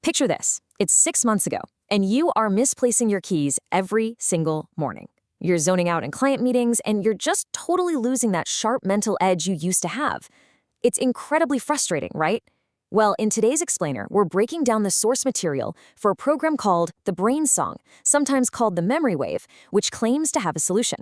Picture this. It's 6 months ago, and you are misplacing your keys every single morning. You're zoning out in client meetings, and you're just totally losing that sharp mental edge you used to have. It's incredibly frustrating, right? Well, in today's explainer, we're breaking down the source material for a program called the Brain Song, sometimes called the memory wave, which claims to have a solution.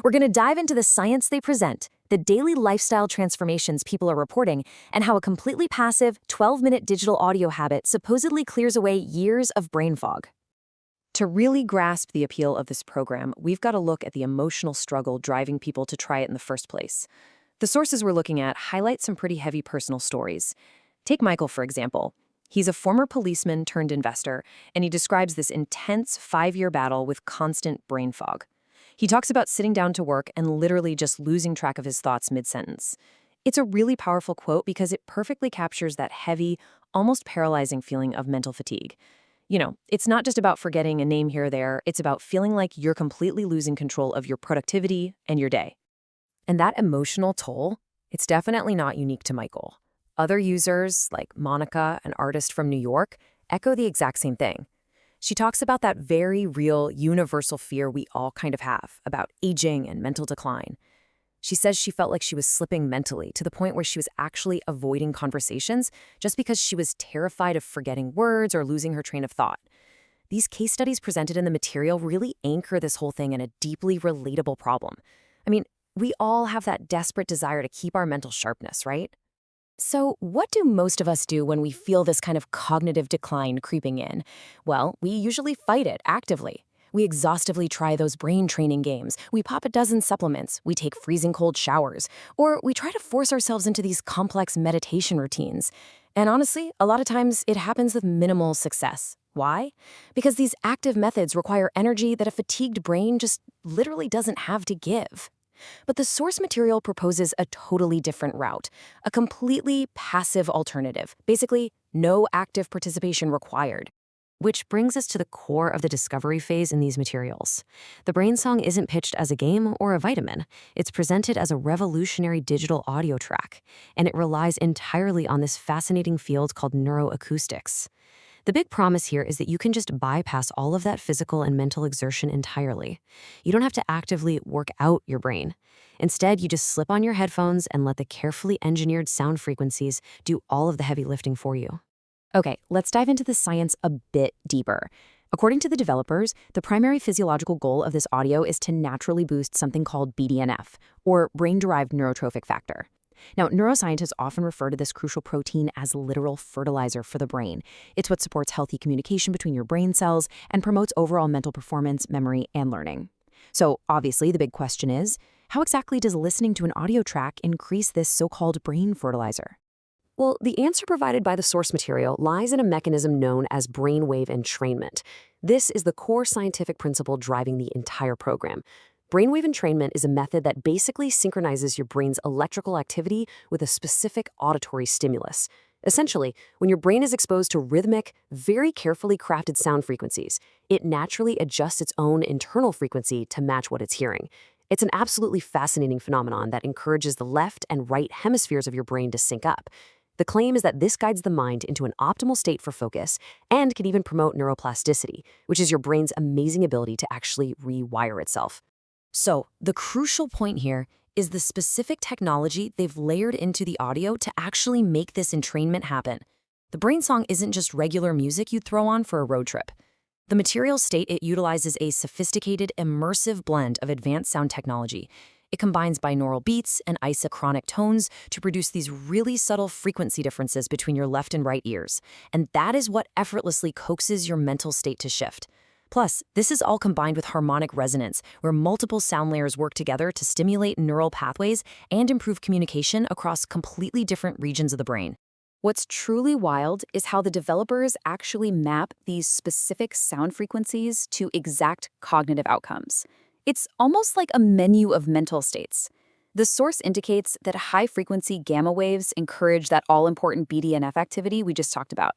We're going to dive into the science they present, the daily lifestyle transformations people are reporting, and how a completely passive 12-minute digital audio habit supposedly clears away years of brain fog. To really grasp the appeal of this program, we've got to look at the emotional struggle driving people to try it in the first place. The sources we're looking at highlight some pretty heavy personal stories. Take Michael, for example. He's a former policeman turned investor, and he describes this intense 5-year battle with constant brain fog. He talks about sitting down to work and literally just losing track of his thoughts mid-sentence. It's a really powerful quote because it perfectly captures that heavy, almost paralyzing feeling of mental fatigue. It's not just about forgetting a name here or there, it's about feeling like you're completely losing control of your productivity and your day. And that emotional toll, it's definitely not unique to Michael. Other users, like Monica, an artist from New York, echo the exact same thing. She talks about that very real, universal fear we all kind of have about aging and mental decline. She says she felt like she was slipping mentally to the point where she was actually avoiding conversations just because she was terrified of forgetting words or losing her train of thought. These case studies presented in the material really anchor this whole thing in a deeply relatable problem. I mean, we all have that desperate desire to keep our mental sharpness, right? So what do most of us do when we feel this kind of cognitive decline creeping in? Well, we usually fight it actively. We exhaustively try those brain training games, we pop a dozen supplements, we take freezing cold showers, or we try to force ourselves into these complex meditation routines. And honestly, a lot of times it happens with minimal success. Why? Because these active methods require energy that a fatigued brain just literally doesn't have to give. But the source material proposes a totally different route, a completely passive alternative, basically no active participation required. Which brings us to the core of the discovery phase in these materials. The Brain Song isn't pitched as a game or a vitamin. It's presented as a revolutionary digital audio track, and it relies entirely on this fascinating field called neuroacoustics. The big promise here is that you can just bypass all of that physical and mental exertion entirely. You don't have to actively work out your brain. Instead, you just slip on your headphones and let the carefully engineered sound frequencies do all of the heavy lifting for you. Okay, let's dive into the science a bit deeper. According to the developers, the primary physiological goal of this audio is to naturally boost something called BDNF, or brain-derived neurotrophic factor. Now, neuroscientists often refer to this crucial protein as literal fertilizer for the brain. It's what supports healthy communication between your brain cells and promotes overall mental performance, memory, and learning. So, obviously, the big question is, how exactly does listening to an audio track increase this so-called brain fertilizer? Well, the answer provided by the source material lies in a mechanism known as brainwave entrainment. This is the core scientific principle driving the entire program. Brainwave entrainment is a method that basically synchronizes your brain's electrical activity with a specific auditory stimulus. Essentially, when your brain is exposed to rhythmic, very carefully crafted sound frequencies, it naturally adjusts its own internal frequency to match what it's hearing. It's an absolutely fascinating phenomenon that encourages the left and right hemispheres of your brain to sync up. The claim is that this guides the mind into an optimal state for focus and can even promote neuroplasticity, which is your brain's amazing ability to actually rewire itself. So, the crucial point here is the specific technology they've layered into the audio to actually make this entrainment happen. The Brain Song isn't just regular music you'd throw on for a road trip. The materials state it utilizes a sophisticated, immersive blend of advanced sound technology. It combines binaural beats and isochronic tones to produce these really subtle frequency differences between your left and right ears. And that is what effortlessly coaxes your mental state to shift. Plus, this is all combined with harmonic resonance, where multiple sound layers work together to stimulate neural pathways and improve communication across completely different regions of the brain. What's truly wild is how the developers actually map these specific sound frequencies to exact cognitive outcomes. It's almost like a menu of mental states. The source indicates that high-frequency gamma waves encourage that all-important BDNF activity we just talked about.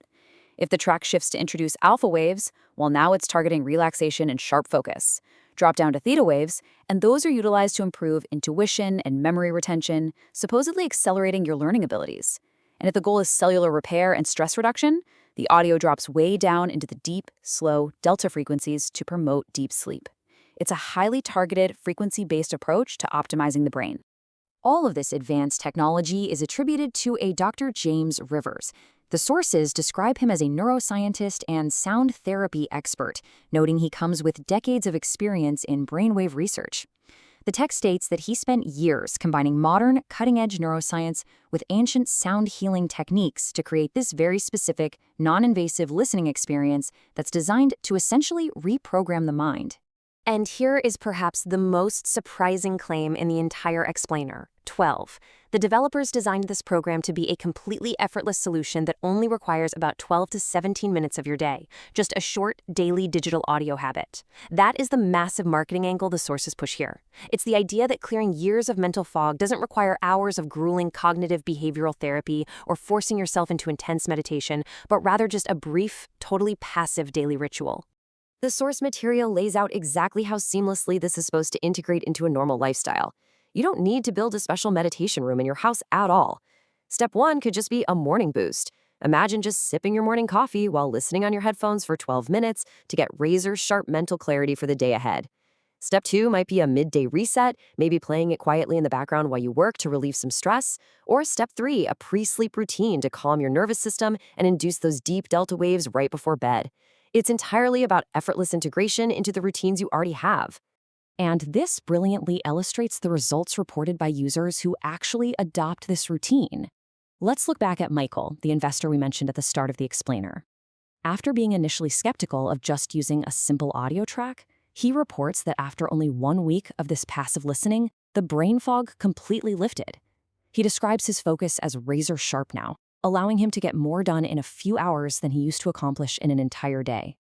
If the track shifts to introduce alpha waves, well, now it's targeting relaxation and sharp focus. Drop down to theta waves, and those are utilized to improve intuition and memory retention, supposedly accelerating your learning abilities. And if the goal is cellular repair and stress reduction, The audio drops way down into the deep, slow delta frequencies to promote deep sleep. It's a highly targeted, frequency-based approach to optimizing the brain. All of this advanced technology is attributed to a Dr. James Rivers. The sources describe him as a neuroscientist and sound therapy expert, noting he comes with decades of experience in brainwave research. The text states that he spent years combining modern, cutting-edge neuroscience with ancient sound healing techniques to create this very specific, non-invasive listening experience that's designed to essentially reprogram the mind. And here is perhaps the most surprising claim in the entire explainer. 12. The developers designed this program to be a completely effortless solution that only requires about 12 to 17 minutes of your day, just a short, daily digital audio habit. That is the massive marketing angle the sources push here. It's the idea that clearing years of mental fog doesn't require hours of grueling cognitive behavioral therapy or forcing yourself into intense meditation, but rather just a brief, totally passive daily ritual. The source material lays out exactly how seamlessly this is supposed to integrate into a normal lifestyle. You don't need to build a special meditation room in your house at all. Step 1 could just be a morning boost. Imagine just sipping your morning coffee while listening on your headphones for 12 minutes to get razor-sharp mental clarity for the day ahead. Step 2 might be a midday reset, maybe playing it quietly in the background while you work to relieve some stress. Or Step 3, a pre-sleep routine to calm your nervous system and induce those deep delta waves right before bed. It's entirely about effortless integration into the routines you already have. And this brilliantly illustrates the results reported by users who actually adopt this routine. Let's look back at Michael, the investor we mentioned at the start of the explainer. After being initially skeptical of just using a simple audio track, he reports that after only 1 week of this passive listening, the brain fog completely lifted. He describes his focus as razor sharp now, allowing him to get more done in a few hours than he used to accomplish in an entire day.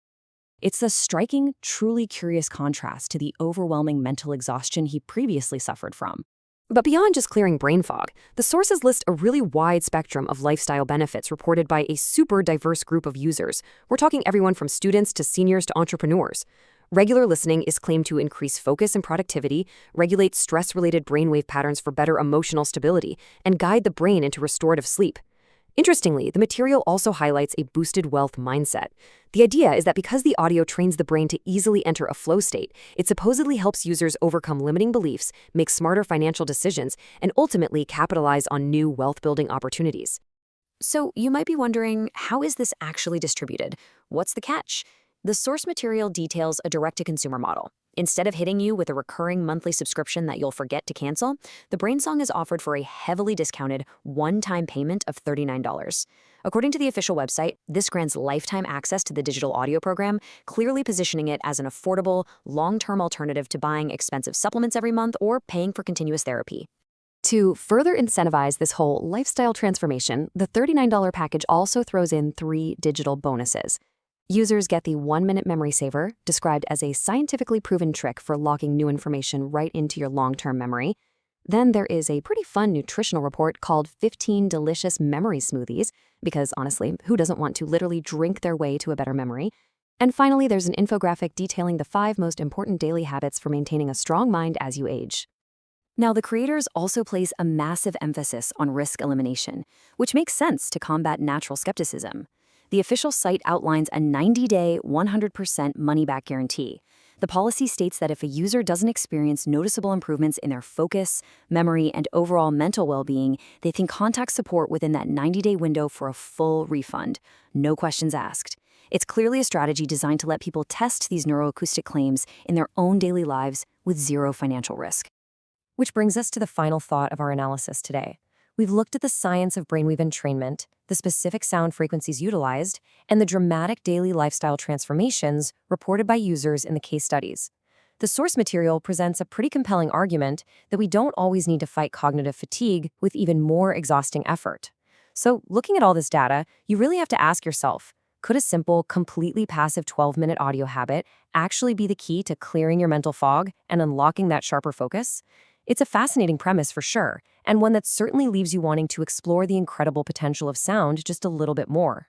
It's a striking, truly curious contrast to the overwhelming mental exhaustion he previously suffered from. But beyond just clearing brain fog, the sources list a really wide spectrum of lifestyle benefits reported by a super diverse group of users. We're talking everyone from students to seniors to entrepreneurs. Regular listening is claimed to increase focus and productivity, regulate stress-related brainwave patterns for better emotional stability, and guide the brain into restorative sleep. Interestingly, the material also highlights a boosted wealth mindset. The idea is that because the audio trains the brain to easily enter a flow state, it supposedly helps users overcome limiting beliefs, make smarter financial decisions, and ultimately capitalize on new wealth-building opportunities. So you might be wondering, how is this actually distributed? What's the catch? The source material details a direct-to-consumer model. Instead of hitting you with a recurring monthly subscription that you'll forget to cancel, the Brainsong is offered for a heavily discounted one-time payment of $39. According to the official website, this grants lifetime access to the digital audio program, clearly positioning it as an affordable, long-term alternative to buying expensive supplements every month or paying for continuous therapy. To further incentivize this whole lifestyle transformation, the $39 package also throws in 3 digital bonuses. Users get the 1-minute memory saver, described as a scientifically proven trick for locking new information right into your long-term memory. Then there is a pretty fun nutritional report called 15 Delicious Memory Smoothies, because honestly, who doesn't want to literally drink their way to a better memory? And finally, there's an infographic detailing the 5 most important daily habits for maintaining a strong mind as you age. Now, the creators also place a massive emphasis on risk elimination, which makes sense to combat natural skepticism. The official site outlines a 90-day, 100% money-back guarantee. The policy states that if a user doesn't experience noticeable improvements in their focus, memory, and overall mental well-being, they can contact support within that 90-day window for a full refund. No questions asked. It's clearly a strategy designed to let people test these neuroacoustic claims in their own daily lives with zero financial risk. Which brings us to the final thought of our analysis today. We've looked at the science of brainwave entrainment, the specific sound frequencies utilized, and the dramatic daily lifestyle transformations reported by users in the case studies. The source material presents a pretty compelling argument that we don't always need to fight cognitive fatigue with even more exhausting effort. So, looking at all this data, you really have to ask yourself, could a simple, completely passive 12-minute audio habit actually be the key to clearing your mental fog and unlocking that sharper focus? It's a fascinating premise for sure, and one that certainly leaves you wanting to explore the incredible potential of sound just a little bit more.